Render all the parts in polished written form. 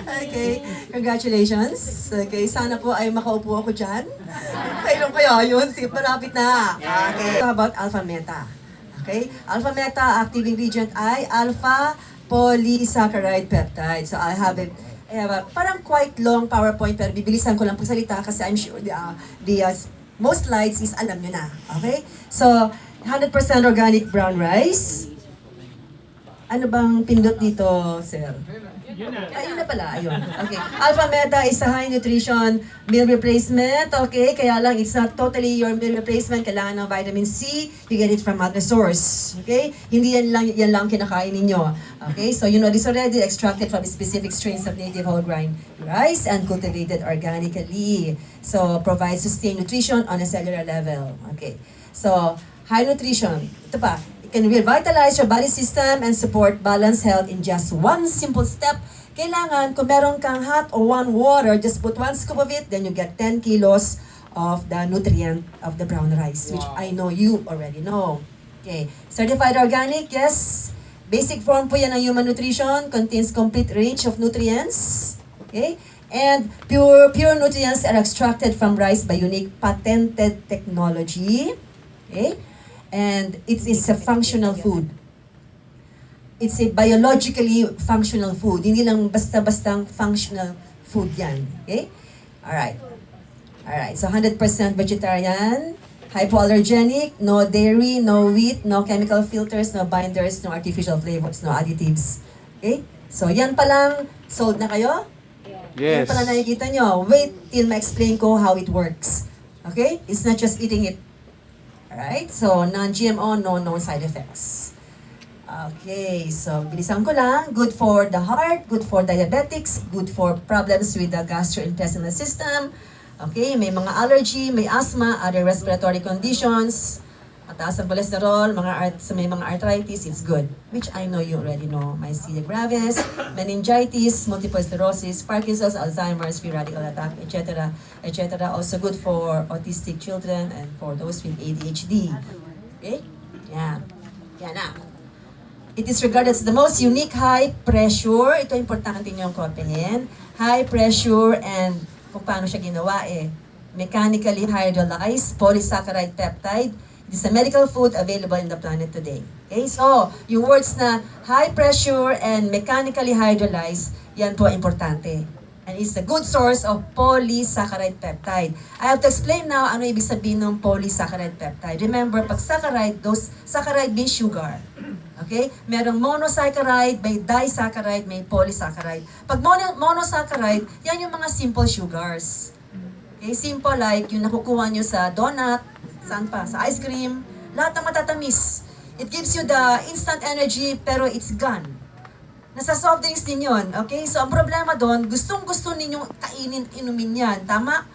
Okay, congratulations. Okay, sana po ay makaupo ako dyan. Kailan kaya yun? Sige, malapit na. Okay, how about alpha meta? Okay, alpha meta active ingredient ay alpha polysaccharide peptide. So I have a parang quite long PowerPoint pero bibilisan ko lang pagsalita kasi I'm sure the most slides is alam nyo na. Okay? So, 100% organic brown rice. Ano bang pindot dito, sir? Ayun na pala, ayun. Okay. Alpha Meta is a high nutrition meal replacement. Okay, kaya lang it's not totally your meal replacement. Kailangan ng vitamin C. You get it from other source. Okay? Hindi yan lang kinakain ninyo. Okay, so you know this already, extracted from specific strains of native whole grain rice and cultivated organically. So, provides sustained nutrition on a cellular level. Okay. So, high nutrition. Ito pa, can revitalize your body system and support balanced health in just one simple step. Kailangan, kung meron kang hot or warm water, just put 1 scoop of it, then you get 10 kilos of the nutrient of the brown rice, which I know you already know. Okay, certified organic, yes. Basic form po yan ng human nutrition, contains complete range of nutrients. Okay, and pure nutrients are extracted from rice by unique patented technology. Okay, and it is a functional food. It's a biologically functional food. Hindi lang basta-bastang functional food yan. Okay? Alright. Alright. So 100% vegetarian, hypoallergenic, no dairy, no wheat, no chemical filters, no binders, no artificial flavors, no additives. Okay? So yan pa lang, sold na kayo? Yan Yes. pala nakikita nyo. Wait till ma-explain ko how it works. Okay? It's not just eating it. Alright? So, non-GMO, no side effects. Okay, so bilisan ko lang. Good for the heart, good for diabetics, good for problems with the gastrointestinal system. Okay, may mga allergy, may asthma, other respiratory conditions, mataas ang cholesterol, may mga arthritis, it's good. Which I know you already know. Myasthenia gravis, meningitis, multiple sclerosis, Parkinson's, Alzheimer's, free radical attack, etc. etc. Also good for autistic children and for those with ADHD. Okay? Yeah. Yan na. It is regarded as the most unique high pressure. Ito importante nyo yung kopyahin. High pressure and kung paano siya ginawa mechanically hydrolyzed polysaccharide peptide. It is a medical food available in the planet today. Okay, so yung words na high pressure and mechanically hydrolyzed, yan po importante. And it's a good source of polysaccharide peptide. I have to explain now ano ibig sabihin ng polysaccharide peptide. Remember, pag saccharide, saccharide means sugar. Okay? Merong monosaccharide, may disaccharide, may polysaccharide. Pag monosaccharide, yan yung mga simple sugars. Okay? Simple like yung nakukuha nyo sa donut, saan pa? Sa ice cream. Lahat ng matatamis. It gives you the instant energy, pero it's gone. Nasa soft drinks din yun. Okay? So, ang problema doon, gustong-gusto ninyong kainin, inumin yan. Tama?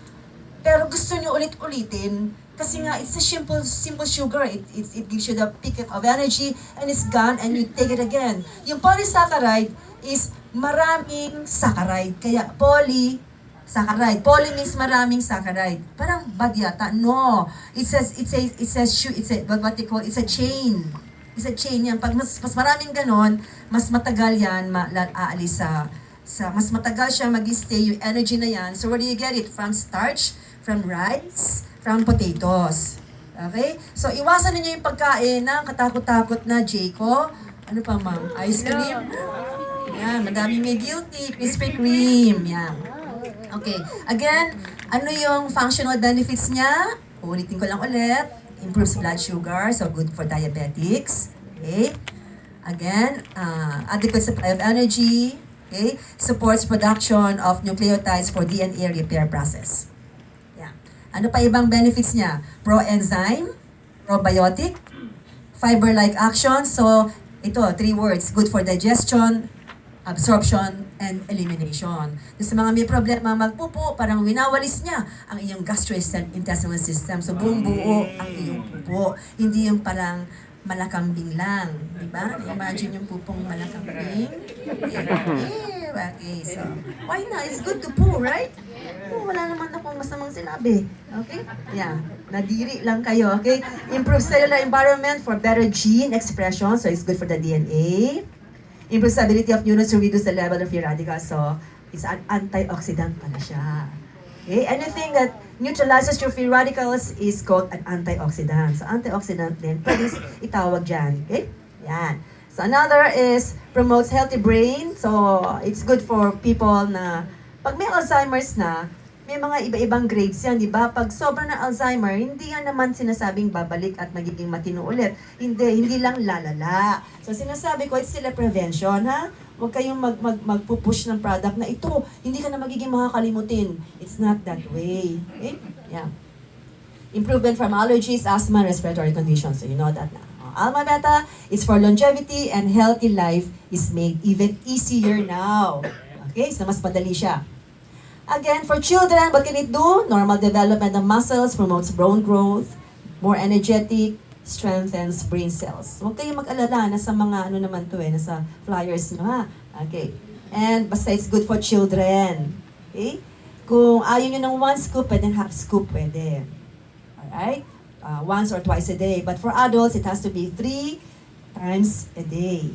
Pero gusto nyo ulit-ulitin. Kasi nga, it's a simple sugar. It gives you the peak of energy and it's gone and you take it again. Yung polysaccharide is maraming saccharide. Kaya polysaccharide. Poly means maraming saccharide. Parang bad yata. No. It's a what they call, it's a chain. It's a chain yan. Pag mas maraming ganon, mas matagal yan aalis mas matagal siya mag-stay yung energy na yan. So where do you get it? From starch, from rice, from potatoes. Okay? So, iwasan niyo yung pagkain ng katakot-takot na Jayco. Ano pa, ma'am? Ice cream? Yan, madaming may guilty. Krispy Kreme. Yan. Okay. Again, ano yung functional benefits niya? Ulitin ko lang ulit. Improves blood sugar, so good for diabetics. Okay? Again, adequate supply of energy. Okay? Supports production of nucleotides for DNA repair process. Ano pa ibang benefits niya? Pro-enzyme, probiotic, fiber-like action. So, ito, 3 words. Good for digestion, absorption, and elimination. Sa mga may problema magpupo, parang winawalis niya ang iyong gastrointestinal system. So, buong buo ang iyong pupo. Hindi yung parang malakambing lang. Diba? Imagine yung pupong malakambing. Okay, so, why not? It's good to poo, right? Wala naman akong masamang sinabi. Okay? Yeah. Nadiri lang kayo, okay? Improve cellular environment for better gene expression, so it's good for the DNA. Improve stability of neurons to reduce the level of free radicals, so It's an antioxidant pala siya. Okay? Anything that neutralizes your free radicals is called an antioxidant. So antioxidant din, pwede itawag dyan. Okay? Yan. So another is promotes healthy brain. So it's good for people na pag may Alzheimer's na, may mga iba-ibang grades yan, di ba? Pag sobra na Alzheimer, hindi yan naman sinasabing babalik at magiging matino ulit. Hindi lang lalala. So sinasabi ko, it's still a prevention, ha? Huwag kayong magpupush ng product na ito, hindi ka na magiging makakalimutin. It's not that way. Okay? Yeah. Improvement from allergies, asthma, respiratory conditions. So you know that na. Alma Beta is for longevity and healthy life is made even easier now. Okay? So mas madali siya. Again, for children, what can it do? Normal development of muscles, promotes bone growth, more energetic, strengthens brain cells. Huwag kayong mag-alala, nasa mga ano naman to nasa flyers nyo ha. Okay. And basta it's good for children. Okay? Kung ayaw nyo ng 1 scoop, pwede half scoop, pwede. Alright? Once or twice a day. But for adults, it has to be 3 times a day.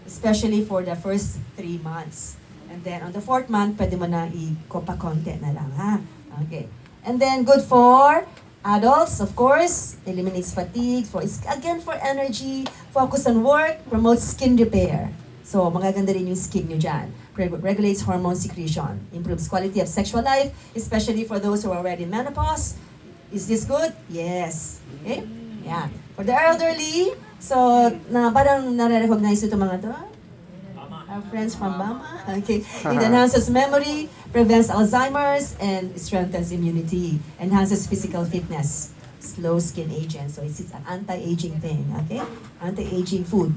Especially for the first 3 months. And then on the 4th month, pwede mo na i-konti na lang, ha? Okay. And then good for adults, of course, eliminates fatigue, again for energy, focus on work, promotes skin repair. So, magaganda rin yung skin nyo dyan. Regulates hormone secretion, improves quality of sexual life, especially for those who are already in menopause. Is this good? Yes. Okay? Yeah. For the elderly, so, parang nare-recognize ito mga to, our friends from Mama. Okay. It enhances memory, prevents Alzheimer's, and strengthens immunity. Enhances physical fitness. Slow skin aging. So it's an anti-aging thing. Okay? Anti-aging food.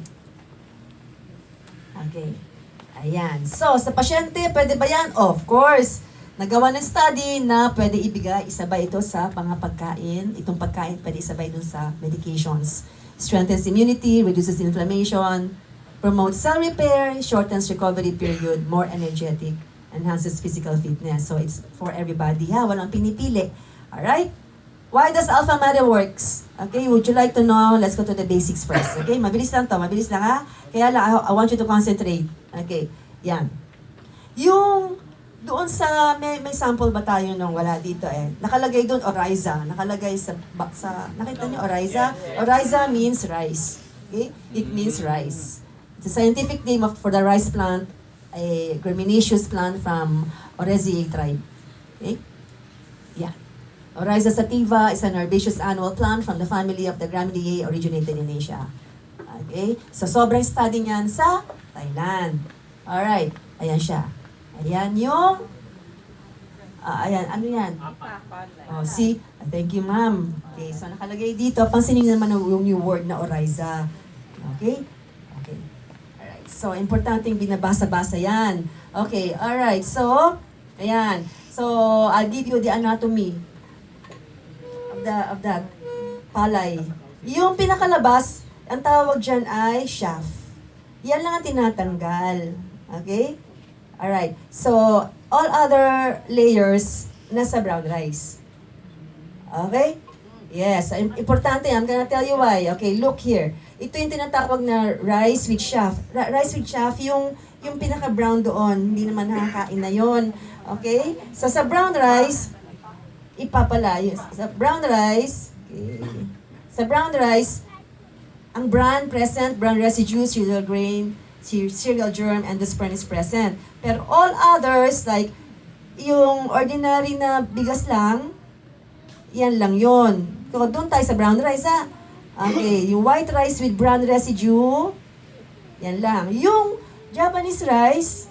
Okay. Ayan. So, sa pasyente, pwede ba yan? Of course. Nagawa ng study na pwede ibigay, isabay ito sa mga pagkain. Itong pagkain pwede isabay dun sa medications. Strengthens immunity, reduces inflammation, promotes cell repair, shortens recovery period, more energetic, enhances physical fitness. So it's for everybody, ha? Walang pinipili. Alright? Why does Alpha Meta works? Okay, would you like to know? Let's go to the basics first. Okay, mabilis lang to. Mabilis lang, ha? Kaya lang, I want you to concentrate. Okay, yan. Yung doon sa, may sample ba tayo nung wala dito nakalagay doon Oriza. Nakalagay sa nakita niyo Oriza? Oriza means rice. Okay? It means rice. The scientific name for the rice plant, a gramineous plant from Oreziae tribe. Okay? Yeah. Oryza sativa is an herbaceous annual plant from the family of the Gramineae originated in Asia. Okay? So, sobrang study niyan sa Thailand. Alright. Ayan siya. Ayan yung... ayan, ano yan? Oh, see? Thank you, ma'am. Okay, so nakalagay dito. Pansinin naman yung new word na Oryza. Okay? Okay. Alright. So, importanteng binabasa-basa yan. Okay, alright. So, ayan. So, I'll give you the anatomy of that palay. Yung pinakalabas, ang tawag dyan ay shaft. Yan lang ang tinatanggal. Okay? Alright. So, all other layers nasa brown rice. Okay? Yes. Importante, I'm gonna tell you why. Okay, look here. Ito yung tinatawag na rice with shaft. Rice with shaft, yung pinaka-brown doon. Hindi naman nakakain na yun. Okay? So, sa brown rice, ipapalayos. Sa brown rice, okay. Sa brown rice, ang bran present, bran residue, cereal grain, cereal germ, and the sperm is present. Pero all others, like yung ordinary na bigas lang, yan lang yon. Kung doon tayo sa brown rice, ha? Okay, yung white rice with brown residue, yan lang. Yung Japanese rice,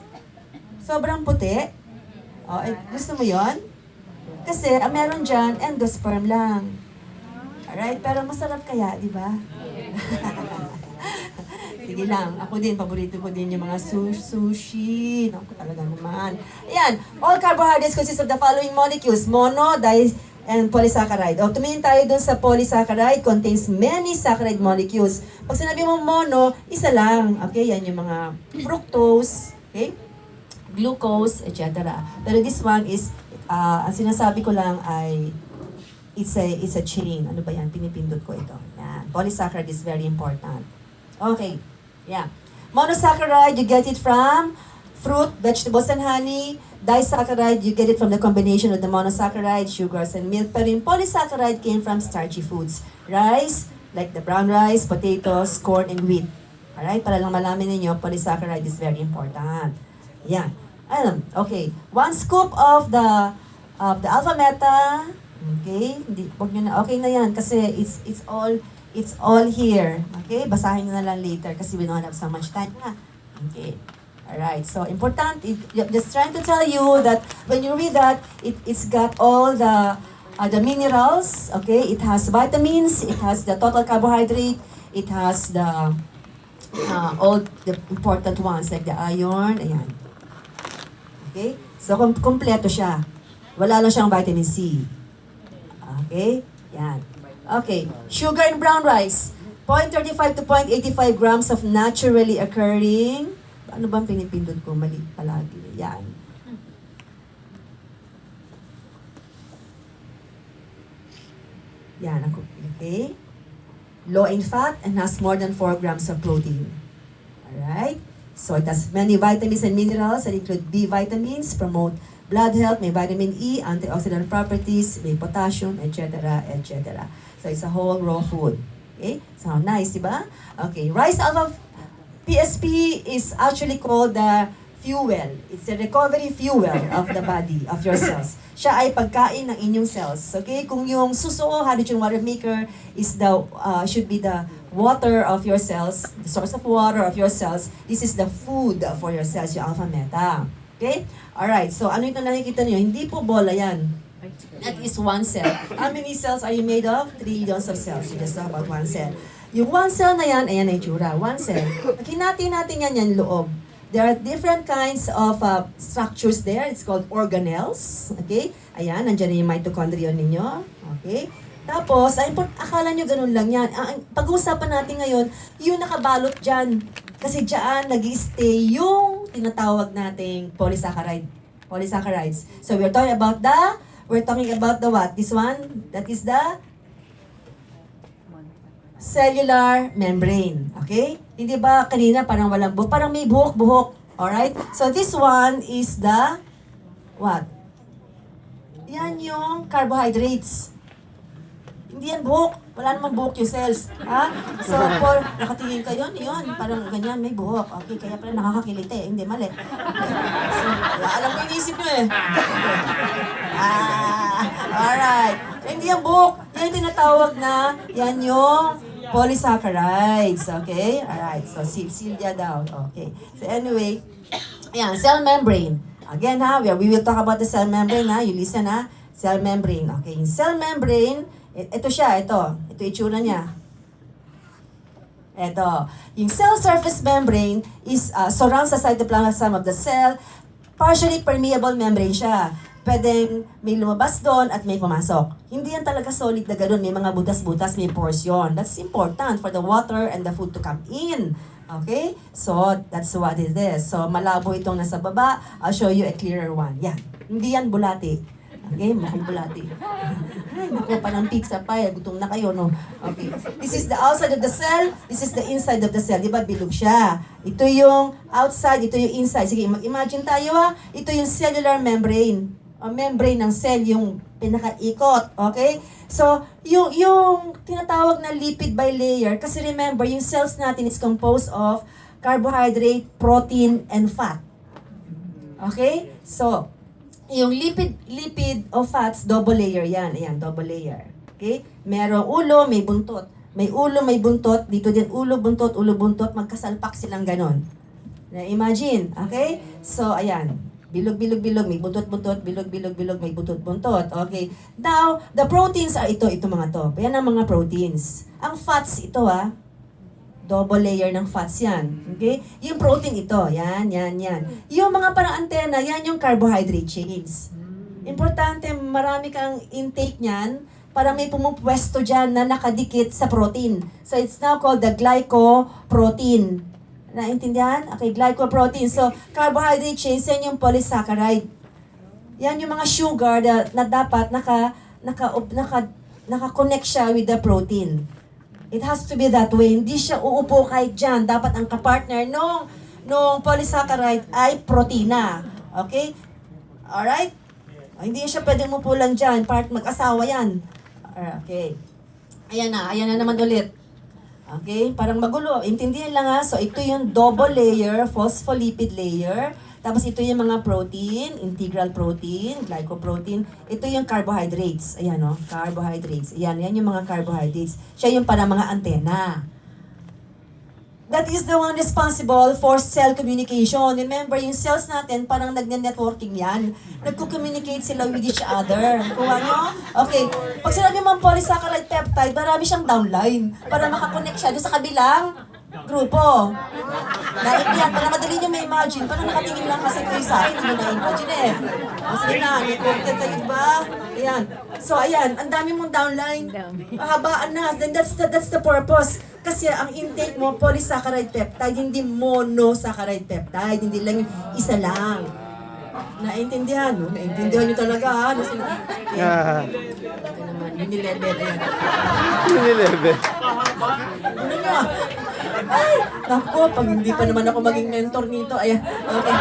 sobrang puti. Oh, gusto mo yon? Kasi ang meron dyan, endosperm lang. Alright, pero masarap kaya, di ba? Sige lang, ako din, paborito ko din yung mga sushi. Naku, talaga naman. Ayan, all carbohydrates consist of the following molecules: mono, di, and polysaccharide. O, tumingin tayo dun sa polysaccharide, contains many saccharide molecules. Pag sinabi mo mono, isa lang. Okay, yan yung mga fructose, okay? Glucose, etc. Pero this one is, ang sinasabi ko lang ay, it's a chain. Ano ba yan? Pinipindot ko ito. Yan. Polysaccharide is very important. Okay. Yeah. Monosaccharide, you get it from fruit, vegetables, and honey. Disaccharide, you get it from the combination of the monosaccharide, sugars, and milk. Pero yung polysaccharide came from starchy foods. Rice, like the brown rice, potatoes, corn, and wheat. Alright, para lang malaman ninyo, polysaccharide is very important. Yan. Okay. 1 scoop of the alpha meta. Okay, hindi, wag nyo na, okay na yan kasi it's all here. Okay, basahin nyo na lang later kasi we don't have so much time. Okay. Alright, so important, just trying to tell you that when you read that, it's got all the minerals, okay? It has vitamins, it has the total carbohydrate, it has the all the important ones like the iron, ayan. Okay? So, kompleto siya. Wala lang siyang vitamin C. Okay? Yan. Okay. Sugar in brown rice. 0.35 to 0.85 grams of naturally occurring. Ano bang pinipindot ko? Mali palagi. Yan. Yan. Okay? Low in fat and has more than 4 grams of protein. Alright? So it has many vitamins and minerals that include B vitamins, promote blood health, may vitamin E, antioxidant properties, may potassium, etc., etc. So it's a whole raw food. Okay? So nice, diba? Okay, rice alpha PSP is actually called the fuel. It's a recovery fuel of the body, of your cells. Siya ay pagkain ng inyong cells. Okay? Kung yung suso, hydrogen water maker, is should be the water of your cells, the source of water of your cells. This is the food for your cells, yung alpha meta. Okay? Alright, so ano yung nakikita niyo? Hindi po bola yan. That is one cell. How many cells are you made of? Trillions of cells. You just talk about one cell. Yung one cell na yan, ayan ang itsura. One cell. Hinati natin yan loob. There are different kinds of structures there. It's called organelles. Okay? Ayan, nandiyan na yung mitochondria ninyo. Okay? Tapos, akala nyo ganun lang yan. Pag-uusapan natin ngayon, yung nakabalot dyan. Kasi dyan, nag-stay yung tinatawag nating polysaccharides. So, we're talking about the what? This one? That is the cellular membrane. Okay? Hindi ba kanina parang walang buhok? Parang may buhok-buhok. Alright? So, this one is the what? Yan yung carbohydrates. Hindi yan buhok. Wala namang buhok yung cells. Ha? So, nakatingin kayo, yun. Parang ganyan, may buhok. Okay, kaya pala nakakakiliti. Hindi, mali. So, alam ko yung isip nyo eh. Alright. Hindi yan buhok. Yan yung tinatawag na, yan yung polysaccharides. Okay? Alright. So, Silya daw. Okay. So, anyway, yan, cell membrane. Again, we will talk about the cell membrane, You listen, Cell membrane. Okay, yung cell membrane, ito siya, ito itsura niya. Ito. Yung cell surface membrane is surrounds the cytoplasm of the cell. Partially permeable membrane siya. Pwedeng may lumabas doon at may pumasok. Hindi yan talaga solid na gano'n. May mga butas-butas, may pores yun. That's important for the water and the food to come in. Okay? So, that's what it is. So, malabo itong nasa baba. I'll show you a clearer one. Yan. Hindi yan bulati. Okay, mukhang bulati. Ay, naku, parang pizza pie. Gutom na kayo, no? Okay. This is the outside of the cell. This is the inside of the cell. Di ba, bilog siya. Ito yung outside, ito yung inside. Sige, mag-imagine tayo, Ito yung cellular membrane. O membrane ng cell, yung pinaka-ikot. Okay? So, yung tinatawag na lipid bilayer, kasi remember, yung cells natin is composed of carbohydrate, protein, and fat. Okay? So, yung lipid o fats, double layer yan. Ayan, double layer. Okay? Merong ulo, may buntot. May ulo, may buntot. Dito din ulo, buntot, magkasalpak silang ganon. Imagine, okay? So, ayan. Bilog, may buntot, bilog, may buntot. Okay. Now, the proteins are ito mga to. Yan ang mga proteins. Ang fats ito, double layer ng fats yan. Okay? Yung protein ito, yan. Yung mga parang antena, yan yung carbohydrate chains. Importante, marami kang intake niyan para may pumupwesto dyan na nakadikit sa protein. So, it's now called the glycoprotein. Naintindihan? Okay, glycoprotein. So, carbohydrate chains, yan yung polysaccharide. Yan yung mga sugar na dapat naka-connect siya with the protein. It has to be that way. Hindi siya uupo kahit dyan. Dapat ang kapartner nung polysaccharide ay protina. Okay? Alright? Hindi siya pwedeng mupulan dyan. Mag-asawa yan. Okay. Ayan na naman ulit. Okay? Parang magulo. Intindihan lang ha. So, ito yung double layer, phospholipid layer. Tapos ito yung mga protein, integral protein, glycoprotein. Ito yung carbohydrates. Ayan o, carbohydrates. Ayan, yan yung mga carbohydrates. Siya yung para mga antena. That is the one responsible for cell communication. Remember, yung cells natin, parang nagne-networking yan. Nagko-communicate sila with each other. Kuha nyo? Okay. Pag sinabi mo polysaccharide peptide, marami siyang downline para makakonect siya doon sa kabilang grupo. Naintindihan, para madali nyo may imagine. Parang nakatingin lang kasi kayo sa akin, hindi nyo na-imagine eh. Sige na, networked kayo ba? Ayan. So ayan, ang dami mong downline. Pahabaan na. Then that's the purpose. Kasi ang intake mo, polysaccharide peptide, hindi monosaccharide peptide. Hindi lang yung isa lang. Naintindihan, no? Naintindihan nyo talaga, ha? Ito naman, unilevel, ayan. Unilevel. Ano nyo? Ay, naku, pag hindi pa naman ako maging mentor nito, ayan. Okay.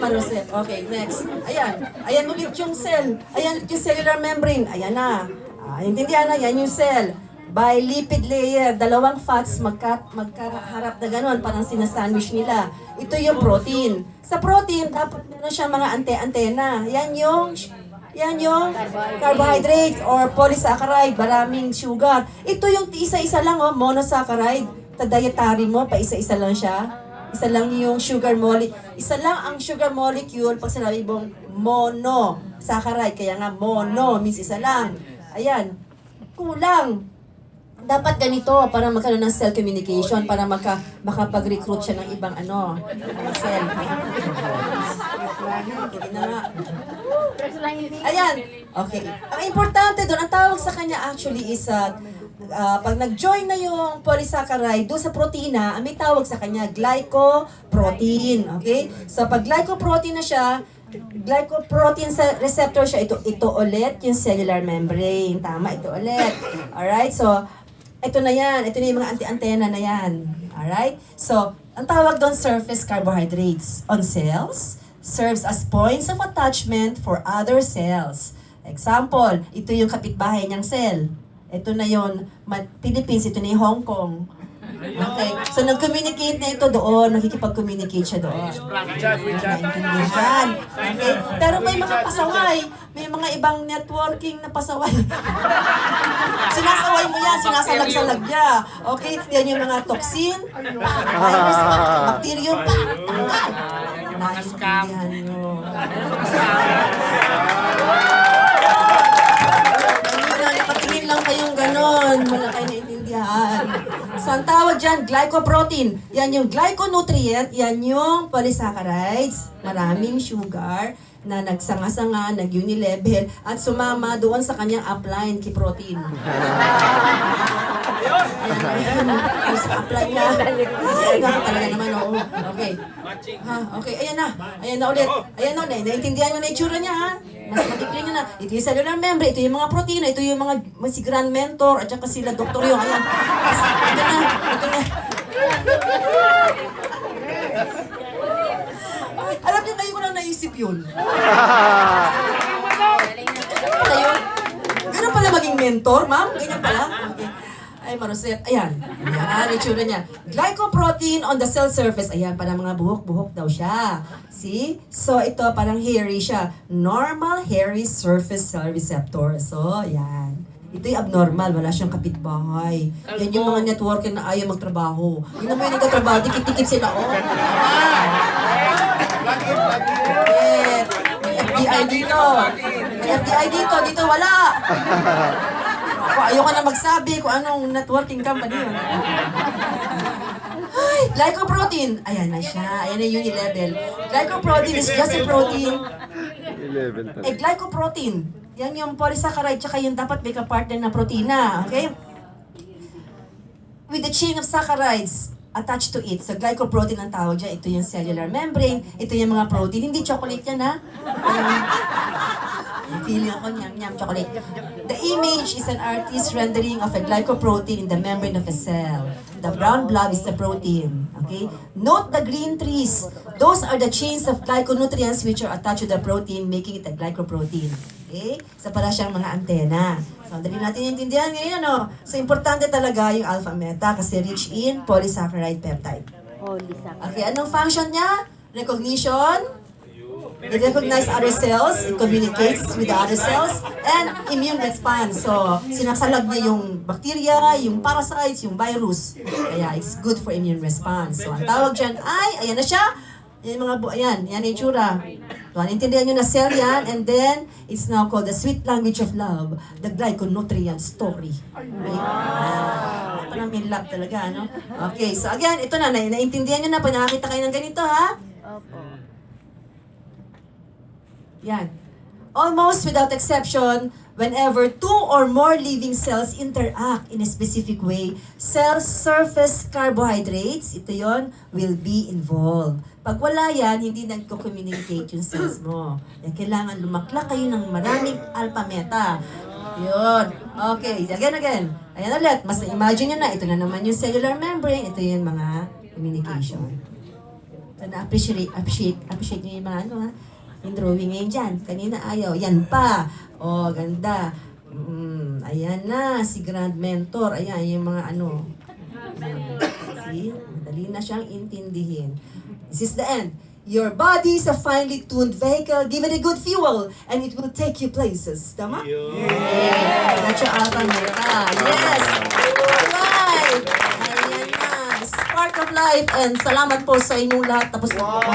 Maruset. Okay, next. Ayan ulit yung cell. Ayan ulit yung cellular membrane. Ayan na. Intindihan na, yan yung cell. By lipid layer, dalawang fats magkaharap na gano'n, parang sinasandwich nila. Ito yung protein. Sa protein, dapat meron siya mga antena. Yan yung carbohydrates or polysaccharide, maraming sugar. Ito yung isa-isa lang, monosaccharide. Sa dietary mo, pa isa-isa lang siya. Isa lang yung sugar molecule. Isa lang ang sugar molecule pag sinabi mong monosaccharide. Kaya nga mono means isa lang. Ayan. Kulang. Dapat ganito para magkaroon ng cell communication, para makapag-recruit siya ng ibang mga cell. Hindi na nga. Ayan. Okay. Ang importante doon, ang tawag sa kanya actually is pag nag-join na yung polysaccharide doon sa protina, may tawag sa kanya glycoprotein. Okay? So pag glycoprotein na siya, glycoprotein sa receptor siya, ito ulit yung cellular membrane. Tama, ito ulit. Alright? So, ito na yan. Ito na yung mga anti-antena na yan. Alright? So, ang tawag doon surface carbohydrates on cells serves as points of attachment for other cells. Example, ito yung kapitbahay niyang cell. Ito na yung Philippines, ito na yung Hong Kong. Okay. So, nag-communicate na ito doon. Nakikipag-communicate siya doon. Naintindihan. Okay. Pero may mga pasaway. May mga ibang networking na pasaway. Sinasaway mo yan. Sinasalag-salag niya. Okay. Yan yung mga toxin, virus, bacterium, tanggal. Naintindihan nyo. Patingin lang kayong ganon. Wala kayo naintindihan. So, ang tawag dyan, glycoprotein. Yan yung glyconutrient, yan yung polysaccharides, maraming sugar na nagsanga-sanga, nag-unilevel, at sumama doon sa kanyang upline kay protein. Ayan. Sa upline niya. Talaga naman, oo. Okay. Okay, ayan na ulit. Ayan na ulit. Naintindihan mo na itsura niya, ha? Mas matikling na. Ito yung cellular membrane, ito yung mga protein, ito yung mga si Grand Mentor, at saka sila Dr. Yung. Ayan. Ito na. Ay, alam niyo, ngayon ko lang naisip yun. Ganun pala maging mentor, ma'am? Ganyan pala? Okay. Ay, Maruset. Ayan. Ayan, itsura niya. Glycoprotein on the cell surface. Ayan, parang mga buhok-buhok daw siya. See? So, ito parang hairy siya. Normal hairy surface cell receptor. So, ayan. Ito yung abnormal. Wala siyang kapitbahay. Yan yung mga networker na ayaw magtrabaho. Yun naman yung nagtatrabaho. Dikit-dikit sila. Oh. May FBI dito. May FBI dito. Dito wala. Ayoko na magsabi kung anong networking company yun. Ay, glycoprotein. Ayan na siya. Ayan na yung unilevel. Glycoprotein is just a protein. Glycoprotein. Yan yung polysaccharide, tsaka yung dapat may kapartner na protina. Okay? With the chain of saccharides attached to it. So, glycoprotein ang tawag dyan. Ito yung cellular membrane. Ito yung mga protein. Hindi chocolate yan, ha? Feeling ako, nyam-nyam, chocolate. The image is an artist's rendering of a glycoprotein in the membrane of a cell. The brown blob is the protein. Okay? Note the green trees. Those are the chains of glyconutrients which are attached to the protein, making it a glycoprotein. Okay? So, para siyang mga antena. So, dali natin intindihan ngayon, no? So, importante talaga yung alpha meta kasi rich in polysaccharide peptide. Okay, anong function niya? Recognition. It recognizes other cells, it communicates with the other cells, and immune response. So, sinasalag niya yung bacteria, yung parasites, yung virus. Kaya, it's good for immune response. So, ang tawag dyan ay, ayan na siya. Yan mga ayan yung itsura. So, intindihan nyo na cell yan, and then, it's now called the sweet language of love, the glyconutrient story. Okay? Parang may love talaga, ano? Okay, so again, ito na, naintindihan nyo na, pag nakakita kayo ng ganito, ha? Yan. Almost without exception, whenever two or more living cells interact in a specific way, cell surface carbohydrates, ito yon, will be involved. Pag wala yan, hindi nagko-communicate yung cells mo. Yan, kailangan lumaklak kayo ng maraming alpha meta. Yun. Okay, again. Ayan ulit, mas na-imagine nyo na, ito na naman yung cellular membrane, ito yung mga communication. So, appreciate nyo yung mga ano, ha? Yung drawing ngayon dyan. Kanina ayaw. Yan pa. Oh, ganda. Ayan na. Si Grand Mentor. Ayan, yung mga ano. See? Madali na siyang intindihin. This is the end. Your body is a finely tuned vehicle. Give it a good fuel and it will take you places. Tama? Yeah. That's your alpha meta. Yes! Alright! Ayan na. Spark of life and salamat po sa inyong lahat. Tapos na po.